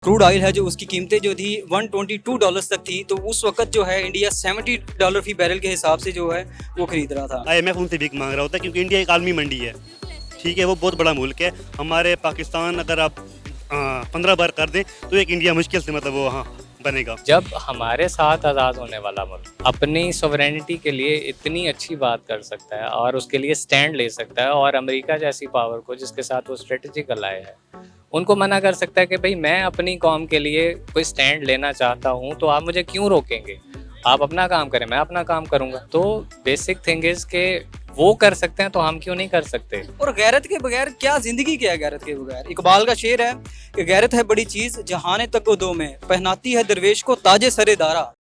Crude oil है जो उसकी कीमतें जो थी $122 तक थी, तो उस वक्त जो है इंडिया $70 फी बैरल के हिसाब से जो है वो खरीद रहा था। IMF उनसे भीख मांग रहा होता है क्योंकि इंडिया एक आलमी मंडी है, ठीक है, वो बहुत बड़ा मुल्क है। हमारे पाकिस्तान अगर आप 15 बार कर दें तो एक इंडिया मुश्किल से मतलब वो वहाँ बनेगा। जब हमारे साथ आज़ाद होने वाला मुल्क अपनी सॉवरेनिटी के लिए इतनी अच्छी बात कर सकता है और उसके लिए स्टैंड ले सकता है, और अमेरिका जैसी पावर को जिसके साथ वो स्ट्रेटेजिक अलाय है उनको मना कर सकता है कि भाई मैं अपनी कौम के लिए कोई स्टैंड लेना चाहता हूँ, तो आप मुझे क्यों रोकेंगे? आप अपना काम करें, मैं अपना काम करूँगा। तो बेसिक थिंग इज़ के वो कर सकते हैं तो हम क्यों नहीं कर सकते? और गैरत के बगैर क्या जिंदगी, क्या है गैरत के बगैर? इकबाल का शेर है कि गैरत है बड़ी चीज जहाने तक को दो में, पहनाती है दरवेश को ताजे सरे दारा।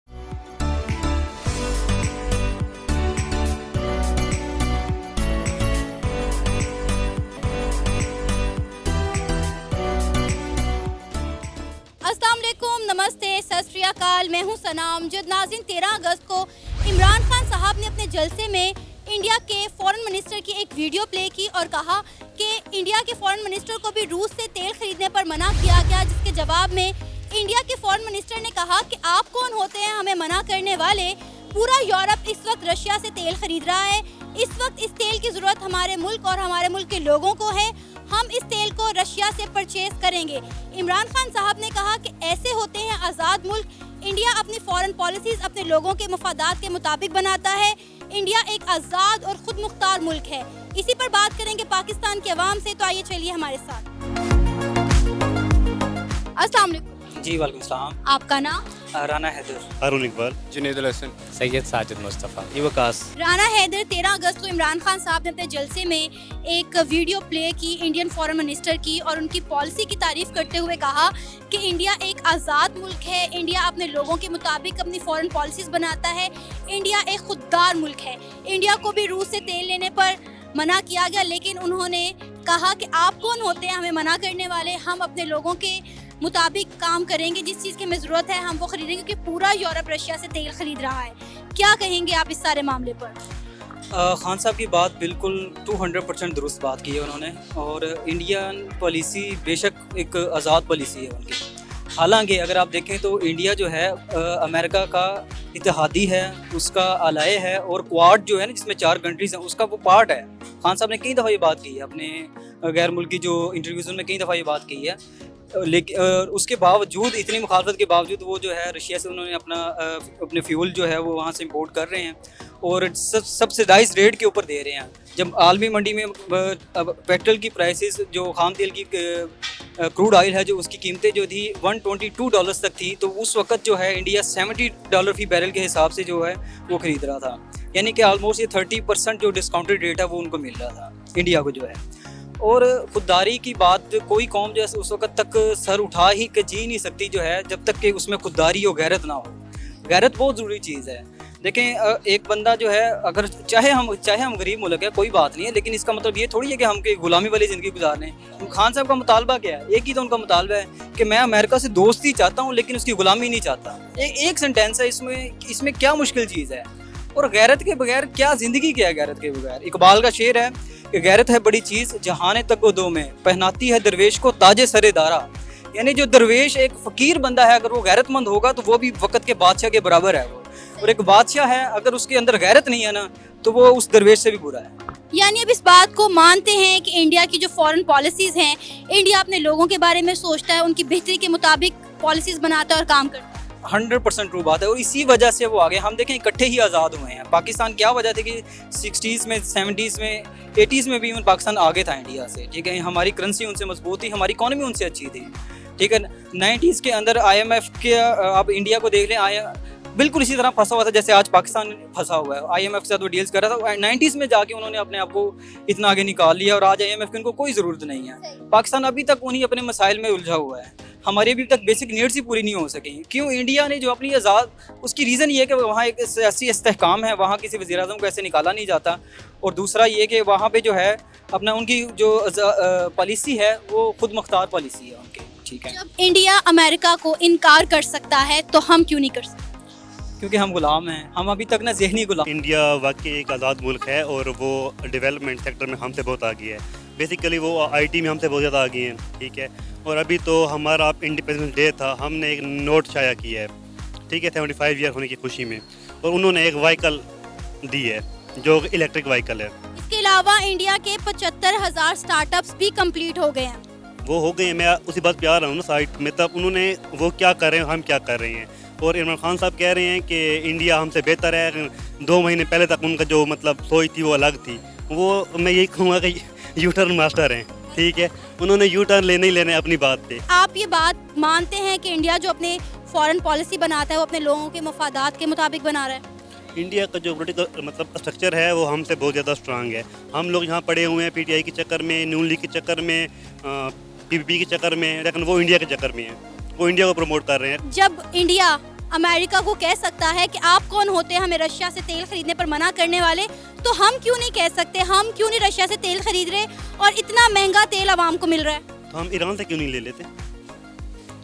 अस्सलाम वालेकुम, नमस्ते, सत श्री अकाल। मैं हूं सनाम। जब नाज़रीन 13 अगस्त को इमरान खान साहब ने अपने जलसे में इंडिया के फॉरेन मिनिस्टर की एक वीडियो प्ले की और कहा कि इंडिया के फॉरेन मिनिस्टर को भी रूस से तेल खरीदने पर मना किया गया, जिसके जवाब में इंडिया के फॉरेन मिनिस्टर ने कहा कि आप कौन होते हैं हमें मना करने वाले? पूरा यूरोप इस वक्त रशिया से तेल खरीद रहा है। इस वक्त इस तेल की ज़रूरत हमारे मुल्क और हमारे मुल्क के लोगों को है। हम इस तेल को रशिया से परचेज करेंगे। इमरान खान साहब ने कहा कि ऐसे होते हैं आज़ाद मुल्क। इंडिया अपनी फॉरेन पॉलिसीज़ अपने लोगों के मफादात के मुताबिक बनाता है। इंडिया एक आज़ाद और खुद मुख्तार मुल्क है। इसी पर बात करेंगे पाकिस्तान के अवाम से, तो आइए चलिए हमारे साथ। अस्सलाम वालेकुम। जी वालेकुम सलाम। आपका नाम? राना हैदर। हारून इकबाल, जुनेद अल हसन, सैयद साजिद मुस्तफ़ा। युवकास। राना हैदर, 13 अगस्त को इमरान खान साहब ने अपने जलसे में एक वीडियो प्ले की इंडियन फॉरेन मिनिस्टर की और उनकी पॉलिसी की तारीफ करते हुए कहा कि इंडिया एक आज़ाद मुल्क है। इंडिया अपने लोगों के मुताबिक अपनी फॉरेन पॉलिसीज बनाता है। इंडिया एक खुददार मुल्क है। इंडिया को भी रूस से तेल लेने पर मना किया गया, लेकिन उन्होंने कहा कि आप कौन होते हैं हमें मना करने वाले? हम अपने लोगों के मुताबिक काम करेंगे, जिस चीज़ की हमें ज़रूरत है हम वो खरीदेंगे, क्योंकि पूरा यूरोप रशिया से तेल खरीद रहा है। क्या कहेंगे आप इस सारे मामले पर? खान साहब की बात बिल्कुल 200% दुरुस्त बात की है उन्होंने। और इंडियन पॉलिसी बेशक एक आज़ाद पॉलिसी है उनकी। हालांकि अगर आप देखें तो इंडिया जो है अमेरिका का इत्तेहादी है, उसका आलाए है, और क्वाड जो है ना जिसमें 4 कंट्रीज़ हैं उसका वो पार्ट है। खान साहब ने कई दफ़ा ये बात की है अपने गैर मुल्की जो इंटरव्यूज़ में, कई दफ़ा ये बात की है। लेकिन उसके बावजूद, इतनी मुखालफत के बावजूद वो जो है रशिया से उन्होंने अपने फ्यूल जो है वो वहाँ से इम्पोर्ट कर रहे हैं और सब्सिडाइज रेट के ऊपर दे रहे हैं। जब आलमी मंडी में पेट्रोल की प्राइसेस, जो खाम तेल की क्रूड ऑयल है जो उसकी कीमतें जो थी $122 तक थी, तो उस वक्त जो है इंडिया $70 फी बैरल के हिसाब से जो है वो खरीद रहा था। यानी कि ऑलमोस्ट ये 30% जो डिस्काउंटेड रेट है वो उनको मिल रहा था इंडिया को जो है। और खुददारी की बात कोई कौम जो है उस वक्त तक सर उठा ही के जी नहीं सकती जो है, जब तक कि उसमें खुददारी और गैरत ना हो। गैरत बहुत ज़रूरी चीज़ है। देखें, एक बंदा जो है अगर चाहे हम गरीब मुल्क है, कोई बात नहीं है, लेकिन इसका मतलब ये थोड़ी है कि हम गुलामी वाली ज़िंदगी गुजार लें। खान साहब का मुतालबा क्या है? एक ही तो उनका मुतालबा है कि मैं अमेरिका से दोस्ती चाहता हूँ लेकिन उसकी गुलामी नहीं चाहता। एक सेंटेंस है इसमें क्या मुश्किल चीज़ है? और गैरत के बगैर क्या ज़िंदगी, क्या है गैरत के बगैर? इकबाल का शेर है कि गैरत है बड़ी चीज़ जहाने तक को दो में, पहनाती है दरवेश को ताजे सरे दारा। यानी जो दरवेश एक फ़कीर बंदा है, अगर वो गैरतमंद होगा तो वो भी वक़्त के बादशाह के बराबर है वो। और एक बादशाह है, अगर उसके अंदर गैरत नहीं है ना, तो वो उस दरवेश से भी बुरा है। यानी अब इस बात को मानते हैं कि इंडिया की जो फॉरेन पॉलिसीज़ हैं, इंडिया अपने लोगों के बारे में सोचता है, उनकी बेहतरी के मुताबिक पॉलिसीज़ बनाता है और काम करता है। 100% ट्रू बात है, और इसी वजह से वो आगे हम देखें इकट्ठे ही आज़ाद हुए हैं। पाकिस्तान क्या वजह थी कि 60s में, 70s में, 80s में भी पाकिस्तान आगे था इंडिया से, ठीक है। हमारी करेंसी उनसे मजबूत थी, हमारी इकॉनमी उनसे अच्छी थी, ठीक है। 90s के अंदर IMF के आप इंडिया को देख लें, बिल्कुल इसी तरह फंसा हुआ था जैसे आज पाकिस्तान फंसा हुआ है। IMF के साथ वो डील्स कर रहा था। 90s में जाके उन्होंने अपने आप को इतना आगे निकाल लिया और आज IMF की उनको कोई ज़रूरत नहीं है। पाकिस्तान अभी तक उन्हीं अपने मसाइल में उलझा हुआ है। हमारी अभी तक बेसिक नीड्स ही पूरी नहीं हो सकी। क्यों? इंडिया ने जो अपनी आज़ाद, उसकी रीज़न ये है कि वहाँ एक सियासी इस्तेहकाम है, वहाँ किसी वज़ीर-ए-आज़म को ऐसे निकाला नहीं जाता। और दूसरा ये कि वहाँ पे जो है अपना उनकी जो पॉलिसी है वो खुद मुख्तार पॉलिसी है उनकी, ठीक है। जब इंडिया अमेरिका को इनकार कर सकता है तो हम क्यों नहीं कर सकते? क्योंकि हम गुलाम हैं। हम अभी तक ना ज़हनी गुलाम। इंडिया वाकई एक आज़ाद मुल्क है और वो डेवलपमेंट सेक्टर में हमसे बहुत आगे है। बेसिकली वो आईटी में हमसे बहुत ज़्यादा आगे हैं, ठीक है। और अभी तो हमारा इंडिपेंडेंस डे था, हमने एक नोट शाया किया है, ठीक है, 75 ईयर होने की खुशी में, और उन्होंने एक व्हीकल दी है जो इलेक्ट्रिक व्हीकल है। इसके अलावा इंडिया के 75,000 स्टार्टअप्स भी कंप्लीट हो गए हैं। वो हो गए हैं, मैं उसी बात पे आ रहा हूँ ना साइड में। तब उन्होंने वो क्या कर रहे हैं, हम क्या कर रहे हैं। और इमरान खान साहब कह रहे हैं कि इंडिया हमसे बेहतर है। 2 महीने पहले तक उनका जो मतलब सोच थी वो अलग थी। वो मैं यही कहूँगा कि यू टर्न मास्टर हैं, ठीक है, उन्होंने यू टर्न लेने ही लेने अपनी बात पे। आप ये बात मानते हैं कि इंडिया जो अपने फॉरेन पॉलिसी बनाता है वो अपने लोगों के मफादात के मुताबिक बना रहा है? इंडिया का जो पॉलिटिकल मतलब स्ट्रक्चर है वो हमसे बहुत ज़्यादा स्ट्रांग है। हम लोग यहाँ पड़े हुए हैं पीटीआई के चक्कर में, नून लीग के चक्कर में, पीपीपी के चक्कर में, लेकिन वो इंडिया के चक्कर में है, वो इंडिया को प्रमोट कर रहे हैं। जब इंडिया अमेरिका को कह सकता है कि आप कौन होते हैं हमें रशिया से तेल खरीदने पर मना करने वाले, तो हम क्यों नहीं कह सकते, हम क्यों नहीं रशिया से तेल खरीद रहे और इतना महंगा तेल आवाम को मिल रहा है? तो हम ईरान से क्यों नहीं ले लेते?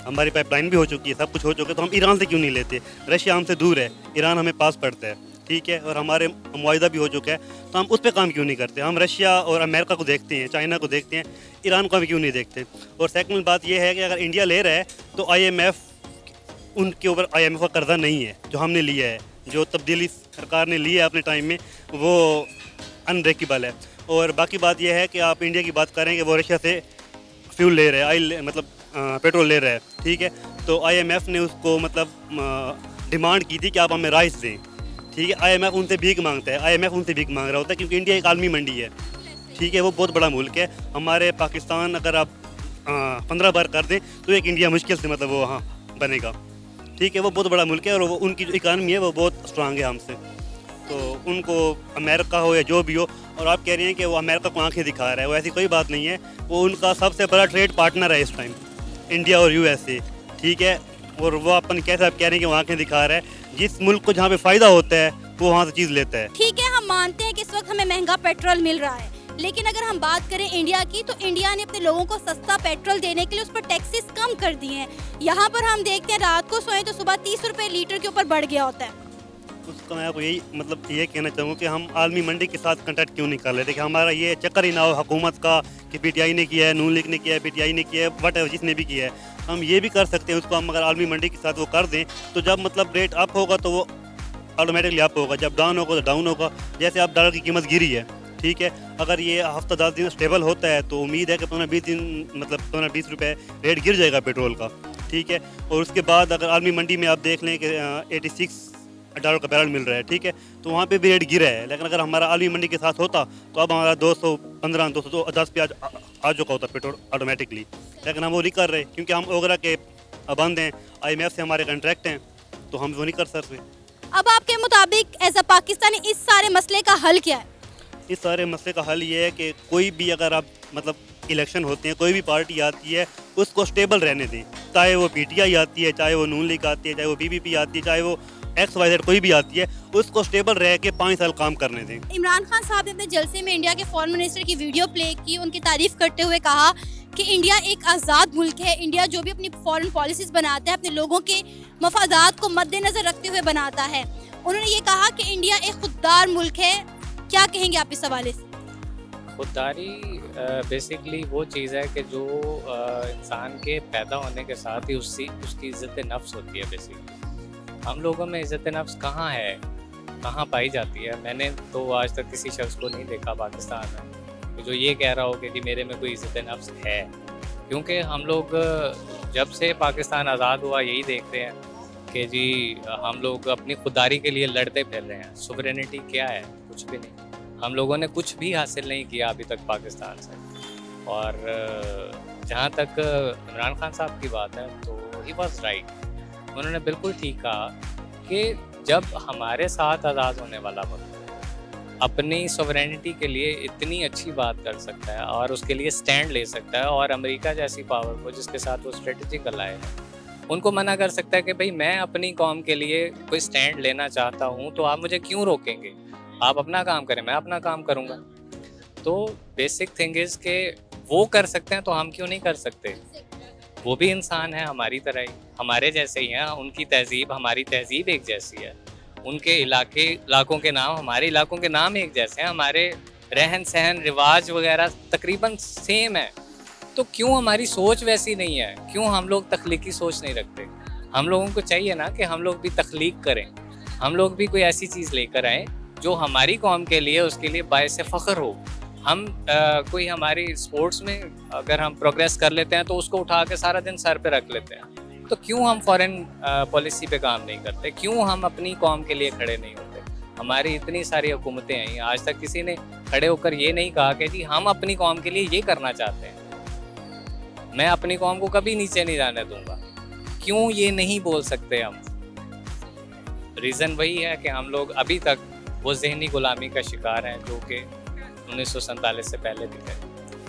हमारी पाइपलाइन भी हो चुकी है, सब कुछ हो चुका है, तो हम ईरान से क्यों नहीं लेते? रशिया हमसे दूर है, ईरान हमें पास पड़ता है, ठीक है, और हमारे मुआहिदा भी हो चुका है, तो हम उस पर काम क्यों नहीं करते? हम रशिया और अमेरिका को देखते हैं, चाइना को देखते हैं, ईरान को भी क्यों नहीं देखते? और सेकंड बात यह है कि अगर इंडिया ले रहा है तो IMF उनके ऊपर IMF का कर्जा नहीं है जो हमने लिया है, जो तब्दीली सरकार ने लिया है अपने टाइम में, वो अनब्रेकेबल है। और बाकी बात यह है कि आप इंडिया की बात करें कि वो रशिया से फ्यूल ले रहे हैं, ऑयल मतलब पेट्रोल ले रहा है, ठीक है, तो IMF ने उसको मतलब डिमांड की थी कि आप हमें राइस दें, ठीक है। IMF उनसे भीख मांगता है, IMF उनसे भीख मांग रहा होता है, क्योंकि इंडिया एक आलमी मंडी है, ठीक है, वो बहुत बड़ा मुल्क है। हमारे पाकिस्तान अगर आप 15 बार कर दें तो एक इंडिया मुश्किल से मतलब वो वहाँ बनेगा, ठीक है, वो बहुत बड़ा मुल्क है और वो उनकी जो इकानमी है वो बहुत स्ट्रांग है हमसे। तो उनको अमेरिका हो या जो भी हो, और आप कह रहे हैं कि वो अमेरिका को आंखें दिखा रहा है, वो ऐसी कोई बात नहीं है। वो उनका सबसे बड़ा ट्रेड पार्टनर है इस टाइम, इंडिया और USA, ठीक है, और वो अपन कैसे आप कह रहे हैं कि वो आंखें दिखा रहा है। जिस मुल्क को जहाँ पे फ़ायदा होता है वो वहाँ से चीज़ लेता है। ठीक है, हम मानते हैं कि इस वक्त हमें महंगा पेट्रोल मिल रहा है, लेकिन अगर हम बात करें इंडिया की, तो इंडिया ने अपने लोगों को सस्ता पेट्रोल देने के लिए उस पर टैक्सेस कम कर दिए हैं। यहाँ पर हम देखते हैं रात को सोएं तो सुबह 30 रुपए लीटर के ऊपर बढ़ गया होता है। उसका मैं आपको यही मतलब ये कहना चाहूँगा कि हम आलमी मंडी के साथ कंटेक्ट क्यों नहीं कर लेते, कि हमारा ये चक्कर ही ना हो हुकूमत का कि PTI ने किया है, नून लीग ने किया है, PTI ने किया है, वट जिसने भी किया है, हम ये भी कर सकते हैं उसको। हम अगर आलमी मंडी के साथ वो कर दें तो जब मतलब रेट अप होगा तो वो ऑटोमेटिकली अप होगा, जब डाउन होगा तो डाउन होगा। जैसे अब डॉलर की कीमत गिरी है, ठीक है, अगर ये हफ्ता 10 दिन स्टेबल होता है तो उम्मीद है कि 15-20 दिन मतलब 15-20 रुपये रेट गिर जाएगा पेट्रोल का, ठीक है। और उसके बाद अगर आलमी मंडी में आप देख लें कि $86 का बैरल मिल रहा है, ठीक है, तो वहाँ पे भी रेट गिरा है। लेकिन अगर हमारा आलमी मंडी के साथ होता तो अब हमारा 215-210 पे आ चुका होता पेट्रोल ऑटोमेटिकली, लेकिन हम वो नहीं कर रहे क्योंकि हम ओगरा के बंद हैं, IMF से हमारे कॉन्ट्रैक्ट हैं, तो हम वो नहीं कर सकते। अब आपके मुताबिक एज अ पाकिस्तानी इस सारे मसले का हल क्या है? इस सारे मसले का हल ये है कि कोई भी अगर आप मतलब इलेक्शन होते हैं, कोई भी पार्टी आती है, उसको स्टेबल रहने दें, चाहे वो PTI आती है, चाहे वो नून लीग आती है, चाहे वो PPP आती है, चाहे वो XYZ कोई भी आती है, उसको स्टेबल रह के 5 साल काम करने दें। इमरान खान साहब ने अपने जलसे में इंडिया के फॉरेन मिनिस्टर की वीडियो प्ले की, उनकी तारीफ करते हुए कहा कि इंडिया एक आज़ाद मुल्क है, इंडिया जो भी अपनी फॉरेन पॉलिसीज बनाता है अपने लोगों के मफादात को मद्देनजर रखते हुए बनाता है। उन्होंने ये कहा कि इंडिया एक खुददार मुल्क है। क्या कहेंगे आप इस हवाले से? खुददारी बेसिकली वो चीज़ है कि जो इंसान के पैदा होने के साथ ही उसकी इज़्ज़त नफ्स होती है। बेसिकली हम लोगों में इज़्ज़त नफ्स कहाँ है, कहाँ पाई जाती है? मैंने तो आज तक किसी शख्स को नहीं देखा पाकिस्तान में जो ये कह रहा हो कि मेरे में कोई इज़्ज़त नफ्स है, क्योंकि हम लोग जब से पाकिस्तान आज़ाद हुआ यही देखते हैं कि जी हम लोग अपनी खुददारी के लिए लड़ते फिर रहे हैं। सुवरेनिटी क्या है? कुछ भी नहीं। हम लोगों ने कुछ भी हासिल नहीं किया अभी तक पाकिस्तान से। और जहाँ तक इमरान खान साहब की बात है तो ही वॉज राइट, उन्होंने बिल्कुल ठीक कहा कि जब हमारे साथ आज़ाद होने वाला मुल्क अपनी सोवरेनिटी के लिए इतनी अच्छी बात कर सकता है और उसके लिए स्टैंड ले सकता है, और अमेरिका जैसी पावर को जिसके साथ वो स्ट्रेटेजिक अलाय है उनको मना कर सकता है कि भाई मैं अपनी कौम के लिए कोई स्टैंड लेना चाहता हूँ, तो आप मुझे क्यों रोकेंगे? आप अपना काम करें, मैं अपना काम करूँगा। तो बेसिक थिंग इज़ कि वो कर सकते हैं तो हम क्यों नहीं कर सकते? वो भी इंसान है हमारी तरह ही, हमारे जैसे ही हैं। उनकी तहज़ीब हमारी तहज़ीब एक जैसी है, उनके इलाकों के नाम हमारे इलाकों के नाम एक जैसे हैं, हमारे रहन सहन रिवाज वगैरह तकरीबन सेम है, तो क्यों हमारी सोच वैसी नहीं है? क्यों हम लोग तख्लीकी सोच नहीं रखते? हम लोगों को चाहिए ना कि हम लोग भी तख्लीक करें, हम लोग भी कोई ऐसी चीज़ लेकर आएँ जो हमारी कौम के लिए, उसके लिए बायस फ़ख्र हो। हम कोई हमारी स्पोर्ट्स में अगर हम प्रोग्रेस कर लेते हैं तो उसको उठा के सारा दिन सर पे रख लेते हैं। तो क्यों हम फॉरेन पॉलिसी पे काम नहीं करते? क्यों हम अपनी कौम के लिए खड़े नहीं होते? हमारी इतनी सारी हुकूमतें आई, आज तक किसी ने खड़े होकर ये नहीं कहा कि जी हम अपनी कौम के लिए ये करना चाहते हैं। मैं अपनी कौम को कभी नीचे नहीं जाने दूंगा। क्यों ये नहीं बोल सकते हम? रीज़न वही है कि हम लोग अभी तक वो ज़हनी गुलामी का शिकार हैं जो कि 1947 से पहले भी थे।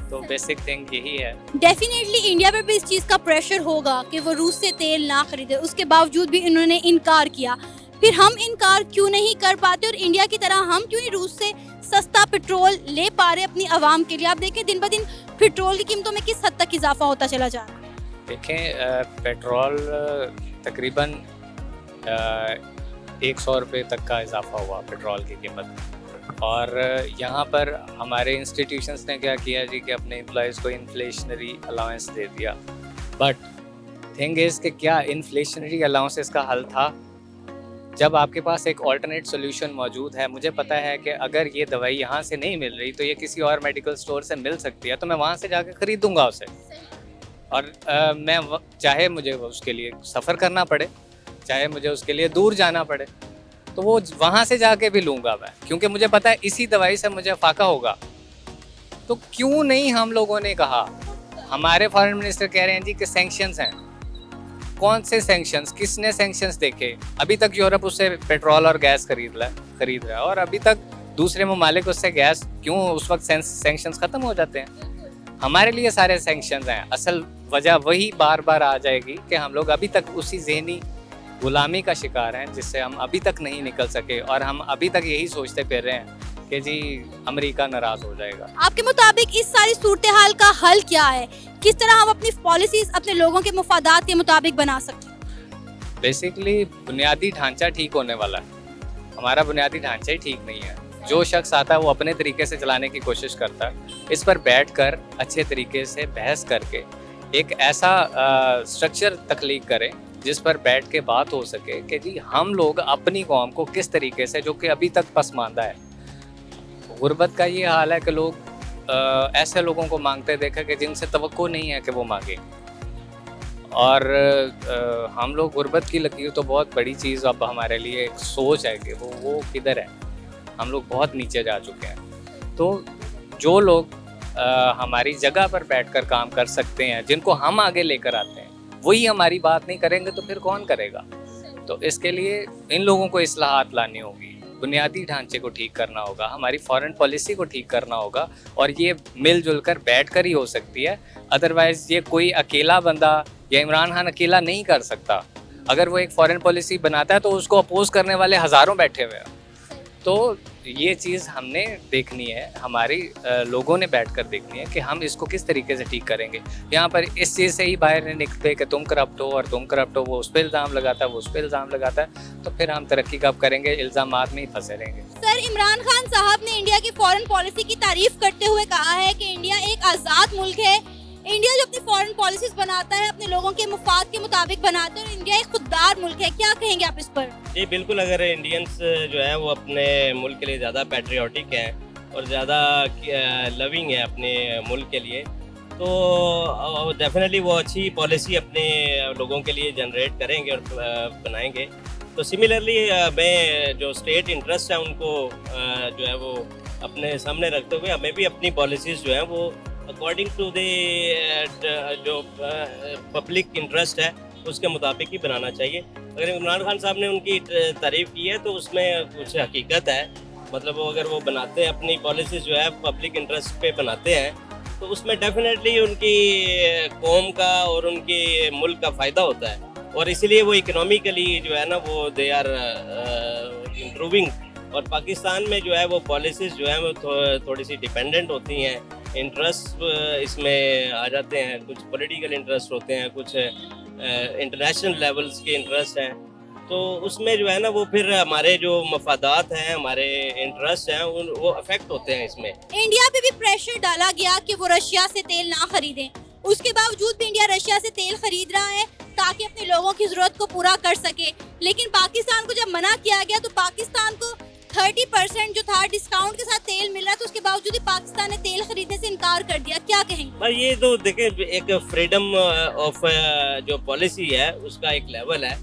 तो बेसिक थिंग यही है। डेफिनेटली इंडिया पर भी इस चीज़ का प्रेशर होगा कि वो रूस से तेल ना खरीदे, उसके बावजूद भी इन्होंने इनकार किया। फिर हम इनकार क्यों नहीं कर पाते और इंडिया की तरह हम क्यों नहीं रूस से सस्ता पेट्रोल ले पा रहे अपनी आवाम के लिए? आप देखें दिन ब दिन पेट्रोल की कीमतों में किस हद तक इजाफा होता चला जा रहा है। देखें पेट्रोल तकरीबन 100 रुपये तक का इजाफा हुआ पेट्रोल की कीमत में। और यहाँ पर हमारे इंस्टीट्यूशंस ने क्या किया जी कि अपने एम्प्लॉयज़ को इन्फ्लेशनरी अलाउंस दे दिया। बट थिंग इज़ कि क्या इन्फ्लेशनरी अलाउंसेस का हल था? जब आपके पास एक ऑल्टरनेट सोल्यूशन मौजूद है, मुझे पता है कि अगर ये दवाई यहाँ से नहीं मिल रही तो ये किसी और मेडिकल स्टोर से मिल सकती है, तो मैं वहाँ से जाकर ख़रीदूँगा उसे। और चाहे मुझे उसके लिए सफ़र करना पड़े, चाहे मुझे उसके लिए दूर जाना पड़े, तो वो वहाँ से जाके भी लूँगा मैं, क्योंकि मुझे पता है इसी दवाई से मुझे फ़ाका होगा। तो क्यों नहीं हम लोगों ने कहा? हमारे फॉरेन मिनिस्टर कह रहे हैं जी कि सैंक्शंस हैं। कौन से सैंक्शंस? किसने सैंक्शंस देखे? अभी तक यूरोप उससे पेट्रोल और गैस खरीद रहा है, और अभी तक दूसरे ममालिक उससे गैस, क्यों उस वक्त सैंक्शंस ख़त्म हो जाते हैं? हमारे लिए सारे सैंक्शंस हैं। असल वजह वही बार बार आ जाएगी कि हम लोग अभी तक उसी ज़हनी गुलामी का शिकार हैं जिससे हम अभी तक नहीं निकल सके, और हम अभी तक यही सोचते फिर रहे हैं कि जी अमेरिका नाराज़ हो जाएगा। आपके मुताबिक इस सारी सूरत हाल का हल क्या है? किस तरह हम अपनी पॉलिसीज अपने लोगों के मुफादात के मुताबिक बना सकते हैं? बेसिकली बुनियादी ढांचा ठीक होने वाला है। हमारा बुनियादी ढांचा ही ठीक नहीं है। जो शख्स आता है वो अपने तरीके से चलाने की कोशिश करता है। इस पर बैठकर अच्छे तरीके से बहस करके एक ऐसा स्ट्रक्चर तख्लीक करें जिस पर बैठ के बात हो सके कि जी हम लोग अपनी कौम को किस तरीके से, जो कि अभी तक पसमानदा है। गुर्बत का ये हाल है कि लोग ऐसे लोगों को मांगते देखा कि जिनसे तवक्को नहीं है कि वो मांगे। और हम लोग गुर्बत की लकीर तो बहुत बड़ी चीज़ अब हमारे लिए एक सोच है कि वो किधर है। हम लोग बहुत नीचे जा चुके हैं। तो जो लोग हमारी जगह पर बैठकर काम कर सकते हैं, जिनको हम आगे लेकर आते हैं, वही हमारी बात नहीं करेंगे तो फिर कौन करेगा? तो इसके लिए इन लोगों को इस्लाहात लानी होगी, बुनियादी ढांचे को ठीक करना होगा, हमारी फॉरेन पॉलिसी को ठीक करना होगा, और ये मिलजुल कर बैठ कर ही हो सकती है। अदरवाइज़ ये कोई अकेला बंदा या इमरान खान अकेला नहीं कर सकता। अगर वो एक फॉरेन पॉलिसी बनाता है तो उसको अपोज करने वाले हज़ारों बैठे हुए हैं। तो ये चीज़ हमने देखनी है, हमारी लोगों ने बैठकर देखनी है कि हम इसको किस तरीके से ठीक करेंगे। यहाँ पर इस चीज़ से ही बाहर नहीं निकलते कि तुम करप्ट हो और तुम करप्ट हो, वो उस पर इल्ज़ाम लगाता है, वो उस पर इल्ज़ाम लगाता है, तो फिर हम तरक्की कब करेंगे? इल्ज़ामात में ही फंसे रहेंगे। सर, इमरान खान साहब ने इंडिया की फॉरेन पॉलिसी की तारीफ करते हुए कहा है कि इंडिया एक आज़ाद मुल्क है। इंडिया जो अपनी फॉरेन पॉलिसीज बनाता है अपने लोगों के मुफाद के मुताबिक बनाता है, और इंडिया एक खुददार मुल्क है। क्या कहेंगे आप इस पर? जी बिल्कुल, अगर इंडियंस जो है वो अपने मुल्क के लिए ज़्यादा पैट्रियाटिक हैं और ज़्यादा लविंग है अपने मुल्क के लिए, तो डेफिनेटली वो अच्छी पॉलिसी अपने लोगों के लिए जनरेट करेंगे और बनाएंगे। तो सिमिलरली मैं जो स्टेट इंटरेस्ट है उनको जो है वो अपने सामने रखते हुए हमें भी अपनी पॉलिसीज़ जो है वो अकॉर्डिंग टू द जो पब्लिक इंटरेस्ट है उसके मुताबिक ही बनाना चाहिए। अगर इमरान खान साहब ने उनकी तारीफ़ की है तो उसमें कुछ हकीकत है। मतलब वो अगर वो बनाते हैं अपनी पॉलिसीज़ जो है पब्लिक इंटरेस्ट पे बनाते हैं तो उसमें डेफिनेटली उनकी कौम का और उनके मुल्क का फ़ायदा होता है, और इसीलिए वो इकनॉमिकली जो है ना वो दे आर इम्प्रूविंग। और पाकिस्तान में जो है वो पॉलिसीज़ जो है वो थोड़ी सी डिपेंडेंट होती हैं, इंटरेस्ट इसमें आ जाते हैं, कुछ पॉलिटिकल इंटरेस्ट होते हैं, कुछ इंटरनेशनल लेवल्स के इंटरेस्ट हैं। तो उसमें जो है ना वो फिर हमारे जो मफादात हैं, हमारे इंटरेस्ट हैं, वो अफेक्ट होते हैं इसमें। इंडिया पे भी प्रेशर डाला गया कि वो रशिया से तेल ना खरीदें, उसके बावजूद भी इंडिया रशिया से तेल खरीद रहा है ताकि अपने लोगों की जरूरत को पूरा कर सके। लेकिन पाकिस्तान को जब मना किया गया तो पाकिस्तान को 30% जो था डिस्काउंट के साथ तेल मिल रहा था, उसके बावजूद भी पाकिस्तान ने तेल खरीदने से इनकार कर दिया। क्या कहेंगे? भाई ये तो देखें, एक फ्रीडम ऑफ जो पॉलिसी है उसका एक लेवल है।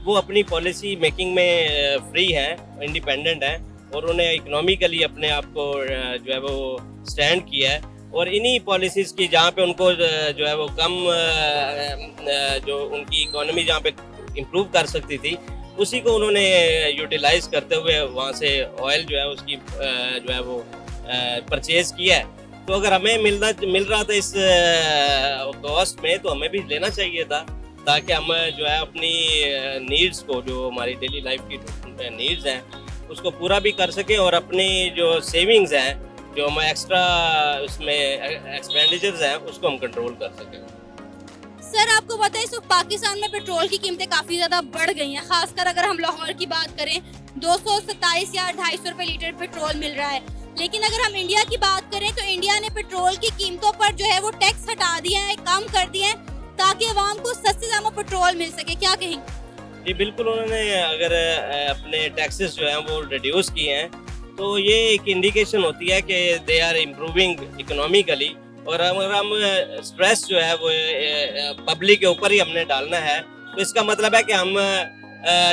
वो अपनी पॉलिसी मेकिंग में फ्री है, इंडिपेंडेंट है, और उन्हें इकोनॉमिकली अपने आप को जो है वो स्टैंड किया है। और इन्हीं पॉलिसीज़ की जहाँ पे उनको जो है वो कम जो उनकी इकोनॉमी जहाँ पे इम्प्रूव कर सकती थी, उसी को उन्होंने यूटिलाइज करते हुए वहाँ से ऑयल जो है उसकी जो है वो परचेज किया है। तो अगर हमें मिल रहा था इस कॉस्ट में, तो हमें भी लेना चाहिए था, ताकि हम जो है अपनी नीड्स को, जो हमारी डेली लाइफ की नीड्स हैं, उसको पूरा भी कर सकें, और अपनी जो सेविंग्स हैं, जो हम एक्स्ट्रा उसमें एक्सपेंडिचर्स हैं, उसको हम कंट्रोल कर सकें। सर, आपको पता है इस वक्त पाकिस्तान में पेट्रोल की कीमतें काफ़ी ज़्यादा बढ़ गई हैं। खासकर अगर हम लाहौर की बात करें, 227 या 250 रुपये लीटर पेट्रोल मिल रहा है। लेकिन अगर हम इंडिया की बात करें तो इंडिया ने पेट्रोल की कीमतों पर जो है वो टैक्स हटा दिया है, कम कर दिए हैं, ताकि आवाम को सस्ते दामों पर पेट्रोल मिल सके। क्या कहेंगे? जी बिल्कुल, उन्होंने अगर अपने टैक्सेस जो हैं वो रिड्यूस किए हैं, तो ये एक इंडिकेशन होती है कि दे आर इम्प्रूविंग इकोनॉमिकली। और अगर हम स्ट्रेस जो है वो पब्लिक के ऊपर ही हमने डालना है, तो इसका मतलब है कि हम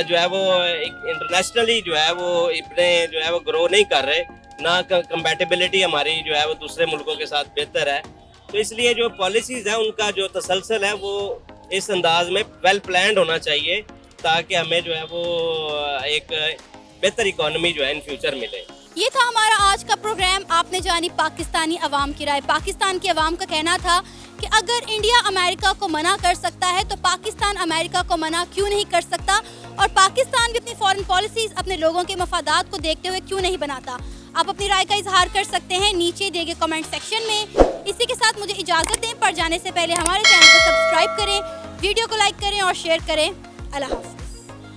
जो है वो इंटरनेशनली जो है वो इतने जो है वो ग्रो नहीं कर रहे, ना कंपैटिबिलिटी हमारी जो है वो दूसरे मुल्कों के साथ बेहतर है। तो इसलिए जो पॉलिसीज़ हैं उनका जो तसलसल है वो इस अंदाज में वेल प्लान्ड होना चाहिए, ताकि हमें जो है वो एक बेहतर इकोनॉमी जो है इन फ्यूचर मिले। ये था हमारा आज का प्रोग्राम। आपने जानी पाकिस्तानी अवाम की राय। पाकिस्तान की अवाम का कहना था कि अगर इंडिया अमेरिका को मना कर सकता है तो पाकिस्तान अमेरिका को मना क्यों नहीं कर सकता, और पाकिस्तान भी अपनी फॉरेन पॉलिसीज अपने लोगों के मफादात को देखते हुए क्यों नहीं बनाता। आप अपनी राय का इजहार कर सकते हैं नीचे दिए गए कमेंट सेक्शन में। इसी के साथ मुझे इजाज़त दें, पर जाने से पहले हमारे चैनल को सब्सक्राइब करें, वीडियो को लाइक करें और शेयर करें। अल्लाह हाफ़िज़।